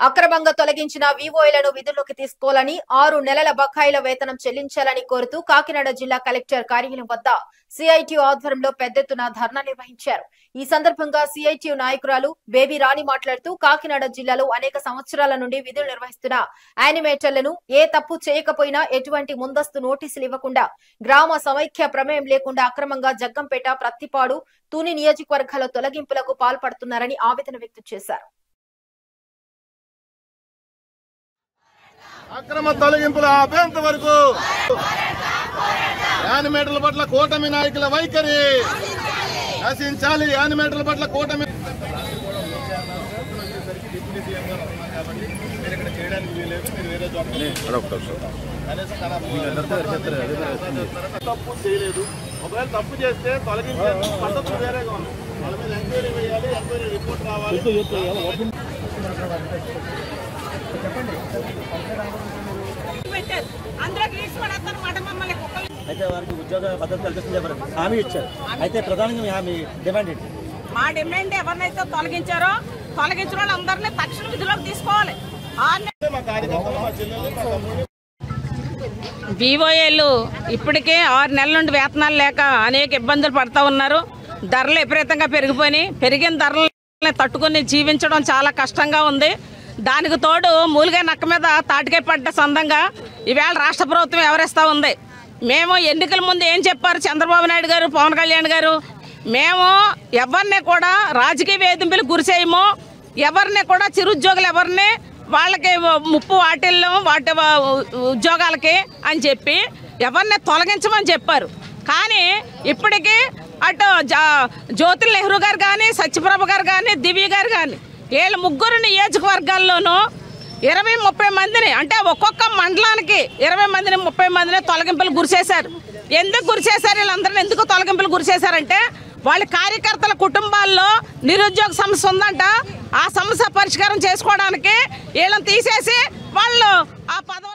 అక్రమంగా తొలగించిన వివోఏలను విధుల్లోకి తీసుకోవాలని 6 నెలల బకాయిల వేతనం చెల్లించాలని కోరుతూ కాకినాడ జిల్లా కలెక్టర్ కార్యాలయం వద్ద సిఐటియు ఆధ్వర్యంలో పెద్ద ఎత్తున ధర్నా నిర్వహించారు. ఈ సందర్భంగా సిఐటియు నాయకురాలు బేబీ రాణి మాట్లాడుతూ కాకినాడ జిల్లాలో అనేక సంవత్సరాల నుండి విధులు నిర్వహిస్తున్న యానిమేటర్లను ఏ తప్పు చేయకపోయినా ఎటువంటి ముందస్తు నోటీసులు ఇవ్వకుండా గ్రామ సమైక్య ప్రమేయం లేకుండా అక్రమంగా జగ్గంపేట, ప్రత్తిపాడు, తుని నియోజకవర్గాల తొలగింపులకు పాల్పడుతున్నారని ఆవేదన వ్యక్తం చేశారు. అక్రమ తొలగింపుల ఆపేంత వరకు యానిమేటర్ల పట్ల కూటమి నాయకుల వైఖరి నశించాలి. యానిమేటర్ల పట్ల కూటమి తప్పు చేయలేదు. ఒకవేళ తప్పు చేస్తే తొలగించే పద్ధతులు వేరేగా ఉంది. వాళ్ళ మీద ఎంక్వైరీ వేయాలి, ఎంక్వైరీ రిపోర్ట్ రావాలి. అయితే వారికి ఉద్యోగ భద్రత కల్పిస్తుంది హామీ ఇచ్చారు. అయితే ప్రధానంగా మీ డిమాండ్ ఏంటి? మా డిమాండ్ ఎవరినైతే తొలగించారో తొలగించిన వాళ్ళందరినీ తక్షణ విధులకు తీసుకోవాలి. వివోఏలు ఇప్పటికే 6 నెలల నుండి వేతనాలు లేక అనేక ఇబ్బందులు పడుతూ ఉన్నారు. ధరలు విపరీతంగా పెరిగిపోయినాయి. పెరిగిన ధరలను తట్టుకుని జీవించడం చాలా కష్టంగా ఉంది. దానికి తోడు మూలిగా నక్క మీద తాటికాయ పడ్డ సొంతంగా ఈవేళ రాష్ట్ర ప్రభుత్వం ఎవరిస్తూ ఉంది. మేము ఎన్నికల ముందు ఏం చెప్పారు చంద్రబాబు నాయుడు గారు, పవన్ కళ్యాణ్ గారు, మేము ఎవరిని కూడా రాజకీయ వేధింపులకు గురి చేయము, ఎవరిని కూడా చిరుద్యోగులు ఎవరిని వాళ్ళకి ముప్పు వాటిల్లో వాటి ఉద్యోగాలకి అని చెప్పి ఎవరిని తొలగించమని చెప్పారు. కానీ ఇప్పటికీ అటు జ్యోతి నెహ్రూ గారు కానీ, సత్యప్రభ గారు కానీ, దివ్య గారు కానీ వీళ్ళ ముగ్గురు నియోజకవర్గాల్లోనూ 20-30 మందిని, అంటే ఒక్కొక్క మండలానికి 20 మందిని 30 మందిని తొలగింపులు గురిచేశారు. ఎందుకు గురిచేశారు? వీళ్ళందరినీ ఎందుకు తొలగింపులు గురిచేశారంటే వాళ్ళ కార్యకర్తల కుటుంబాల్లో నిరుద్యోగ సమస్య ఉందంట. ఆ సమస్య పరిష్కారం చేసుకోవడానికి వీళ్ళని తీసేసి వాళ్ళు ఆ పదవి